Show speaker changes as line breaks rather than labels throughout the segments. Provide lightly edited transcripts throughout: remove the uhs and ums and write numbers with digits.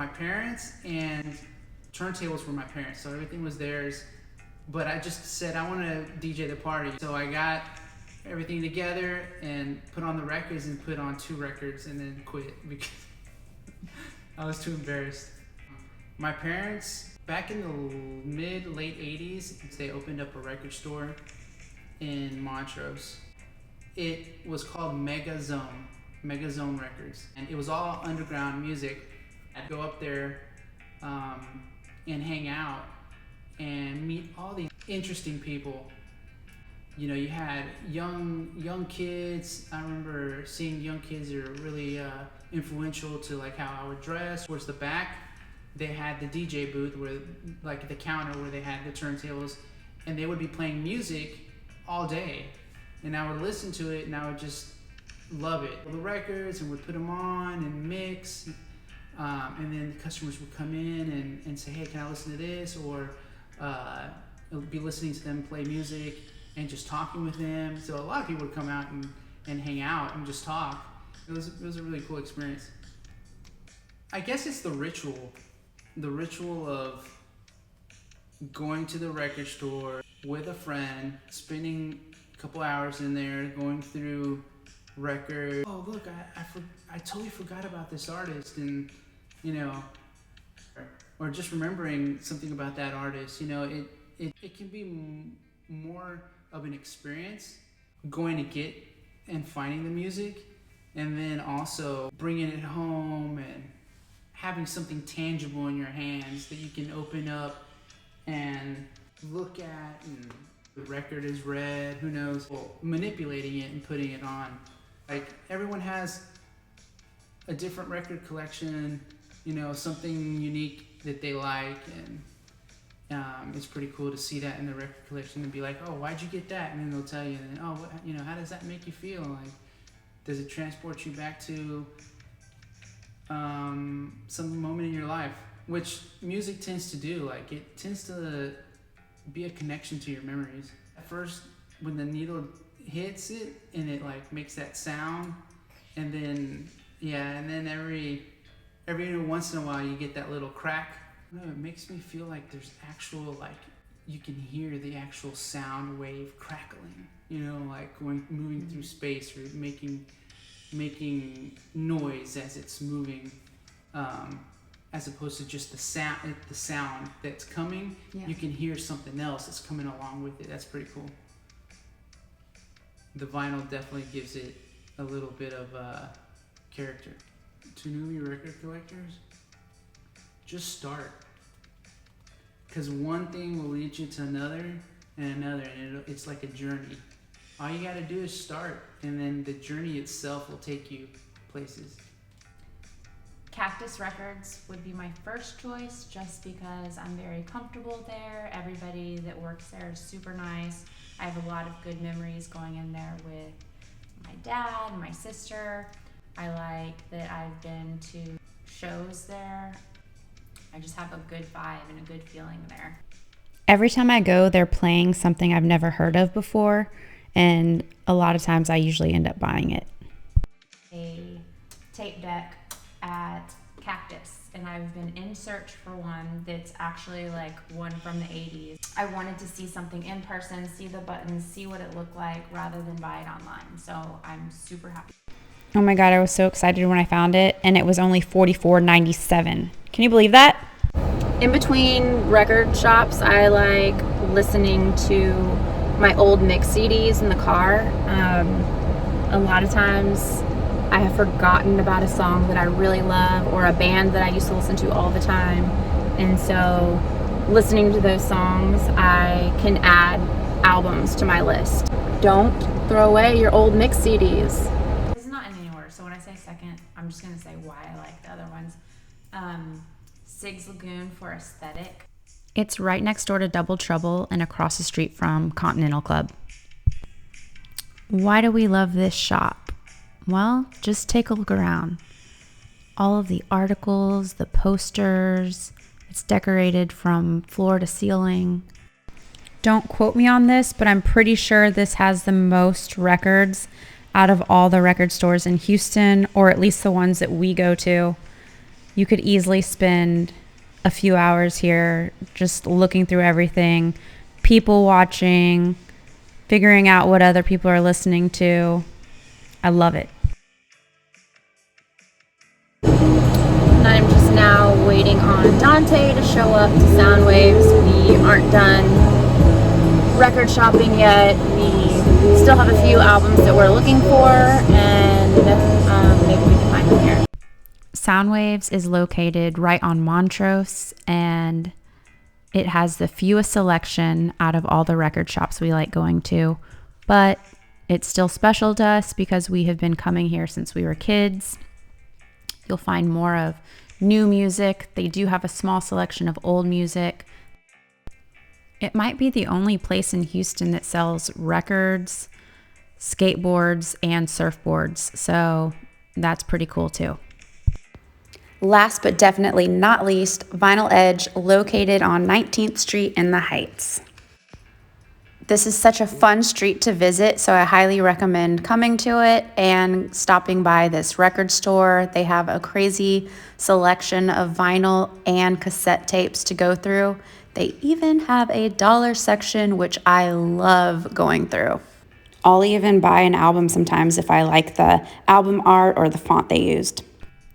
my parents, and turntables were my parents, so everything was theirs. But I just said I want to DJ the party, so I got everything together and put on the records and put on 2 records and then quit because I was too embarrassed. My parents, back in the late 80s, they opened up a record store in Montrose. It was called Mega Zone Records, and it was all underground music. I'd go up there and hang out and meet all these interesting people. You know, you had young kids. I remember seeing young kids that are really influential to like how I would dress. Towards the back, they had the DJ booth where, like the counter where they had the turntables, and they would be playing music all day. And I would listen to it and I would just love it. The records, and would put them on and mix. And then the customers would come in and say, hey, can I listen to this? Or be listening to them play music and just talking with them. So a lot of people would come out and hang out and just talk. It was a really cool experience. I guess it's the ritual of going to the record store with a friend, spending a couple hours in there, going through records. Oh, look, I totally forgot about this artist, and you know, or just remembering something about that artist. You know, it can be more of an experience going to get and finding the music, and then also bringing it home and having something tangible in your hands that you can open up and look at, and the record is read, who knows, well, manipulating it and putting it on. Like, everyone has a different record collection, you know, something unique that they like, and it's pretty cool to see that in the record collection and be like, oh, why'd you get that? And then they'll tell you, and then, oh, you know, how does that make you feel? Like, does it transport you back to some moment in your life? Which music tends to do. Like, it tends to be a connection to your memories. At first, when the needle hits it and it like makes that sound, and then every once in a while you get that little crack. I don't know, it makes me feel like there's actual, like, you can hear the actual sound wave crackling, you know, like moving through space, or making noise as it's moving, as opposed to just the sound that's coming. Yeah. You can hear something else that's coming along with it. That's pretty cool. The vinyl definitely gives it a little bit of character. To newly record collectors, just start, because one thing will lead you to another and another, and it's like a journey. All you got to do is start, and then the journey itself will take you places.
Cactus Records would be my first choice, just because I'm very comfortable there. Everybody that works there is super nice. I have a lot of good memories going in there with my dad, my sister. I like that I've been to shows there. I just have a good vibe and a good feeling there.
Every time I go, they're playing something I've never heard of before, and a lot of times I usually end up buying it.
A tape deck at Cactus, and I've been in search for one that's actually like one from the 80s. I wanted to see something in person, see the buttons, see what it looked like, rather than buy it online. So I'm super happy.
Oh my God, I was so excited when I found it, and it was only $44.97. Can you believe that?
In between record shops, I like listening to my old mix CDs in the car. A lot of times I have forgotten about a song that I really love, or a band that I used to listen to all the time. And so listening to those songs, I can add albums to my list. Don't throw away your old mix CDs. This is not in any order, so when I say second, I'm just going to say why I like the other ones. Sig's Lagoon for aesthetic.
It's right next door to Double Trouble and across the street from Continental Club. Why do we love this shop? Well, just take a look around. All of the articles, the posters, it's decorated from floor to ceiling. Don't quote me on this, but I'm pretty sure this has the most records out of all the record stores in Houston, or at least the ones that we go to. You could easily spend a few hours here just looking through everything, people watching, figuring out what other people are listening to. I love it.
And I'm just now waiting on Dante to show up to Soundwaves. We aren't done record shopping yet. We still have a few albums that we're looking for, and maybe we can find them here.
Soundwaves is located right on Montrose, and it has the fewest selection out of all the record shops we like going to, but it's still special to us because we have been coming here since we were kids. You'll find more of new music. They do have a small selection of old music. It might be the only place in Houston that sells records, skateboards, and surfboards, so that's pretty cool too. Last but definitely not least, Vinyl Edge, located on 19th Street in the Heights. This is such a fun street to visit, so I highly recommend coming to it and stopping by this record store. They have a crazy selection of vinyl and cassette tapes to go through. They even have a dollar section, which I love going through. I'll even buy an album sometimes if I like the album art or the font they used.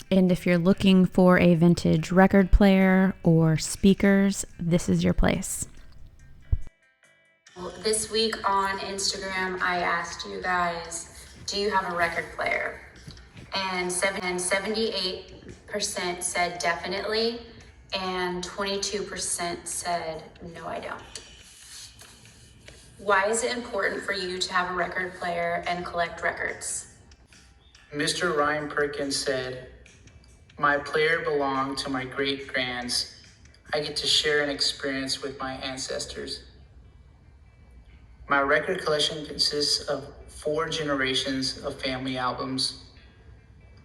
And if you're looking for a vintage record player or speakers, this is your place.
This week on Instagram, I asked you guys, do you have a record player? And 78% said definitely, and 22% said no, I don't. Why is it important for you to have a record player and collect records?
Mr. Ryan Perkins said, "My player belonged to my great-grands. I get to share an experience with my ancestors. My record collection consists of 4 generations of family albums,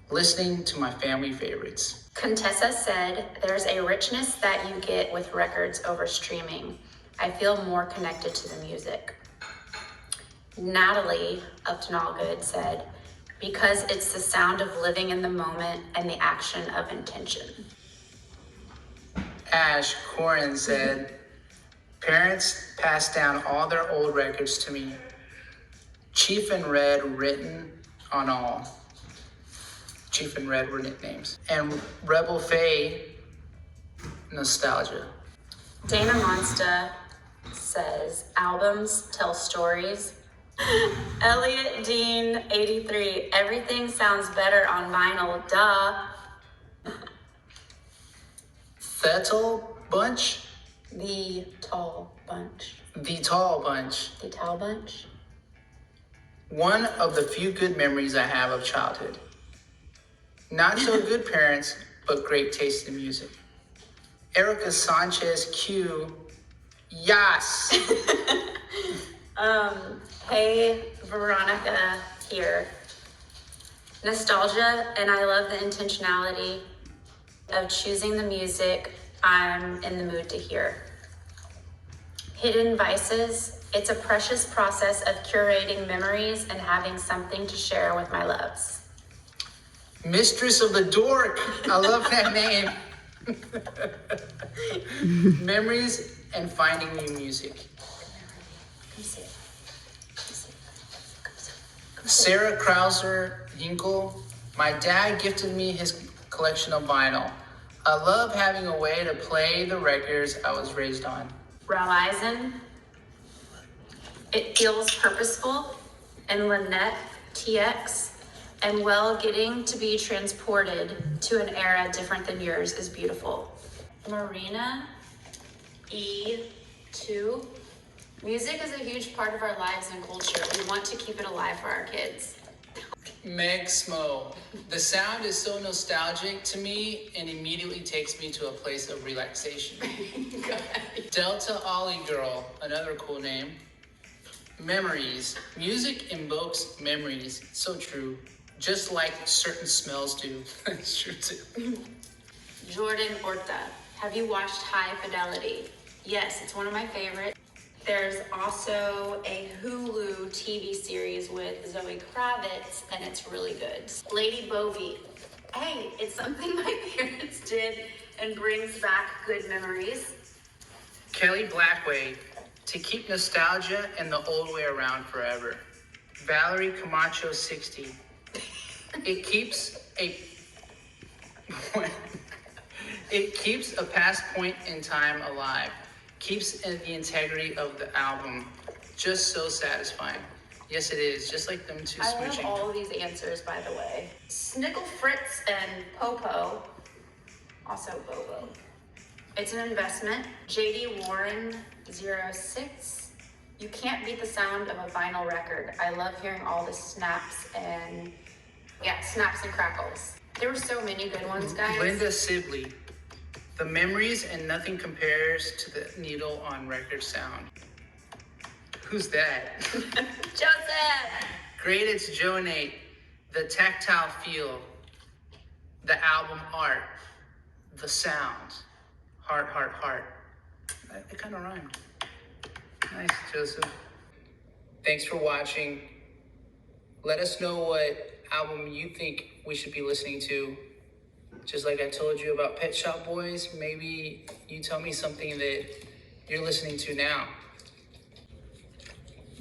listening to my family favorites."
Contessa said, there's a richness that you get with records over streaming. I feel more connected to the music. Natalie Upton Allgood said, because it's the sound of living in the moment and the action of intention.
Ash Corin said, "Parents passed down all their old records to me. Chief and Red written on all." Chief and Red were nicknames. And Rebel Faye, nostalgia.
Dana Monsta says, albums tell stories. Elliot Dean 83, everything sounds better on vinyl, duh.
Thetal Bunch?
The Tall Bunch.
The Tall Bunch.
The Tall Bunch.
One of the few good memories I have of childhood. Not so good parents, but great taste in music. Erica Sanchez Q, yes.
Hey, Veronica here. Nostalgia, and I love the intentionality of choosing the music I'm in the mood to hear. Hidden Vices, it's a precious process of curating memories and having something to share with my loves.
Mistress of the Dork, I love that name. Memories and finding new music.
Come see it.
Sarah Krauser Hinkle, my dad gifted me his collection of vinyl. I love having a way to play the records I was raised on.
Raleisen, it feels purposeful. And Lynette TX, and getting to be transported to an era different than yours is beautiful. Marina E2, music is a huge part of our lives and culture. We want to keep it alive for our kids.
Meg Smo, the sound is so nostalgic to me and immediately takes me to a place of relaxation. Delta Ollie Girl, another cool name. Memories. Music invokes memories. So true. Just like certain smells do. It's true too.
Jordan Orta, have you watched High Fidelity? Yes, it's one of my favorites. There's also a Hulu TV series with Zoe Kravitz, and it's really good. Lady Bovee, Hey, it's something my parents did and brings back good memories.
Kelly Blackway, to keep nostalgia and the old way around forever. Valerie Camacho 60. It keeps a it keeps a past point in time alive. Keeps the integrity of the album. Just so satisfying. Yes, it is. Just like them two
I love
smooching.
all of these answers, by the way. Snickle Fritz and Popo, also Bobo. It's an investment. JD Warren 06. You can't beat the sound of a vinyl record. I love hearing all the snaps and crackles. There were so many good ones, guys.
Linda Sibley. The memories and nothing compares to the needle on record sound. Who's that?
Joseph!
Great, it's Joe Nate. The tactile feel, the album art, the sound, heart, heart, heart. It kind of rhymed. Nice, Joseph. Thanks for watching. Let us know what album you think we should be listening to. Just like I told you about Pet Shop Boys, maybe you tell me something that you're listening to now.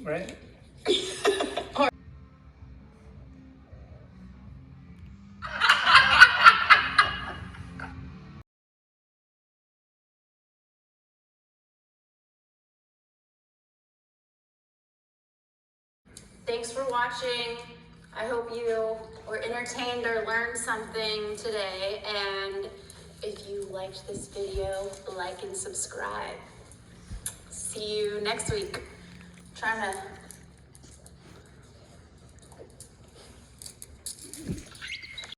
Right?
Thanks for watching. I hope you were entertained or learned something today. And if you liked this video, like and subscribe. See you next week. Trying to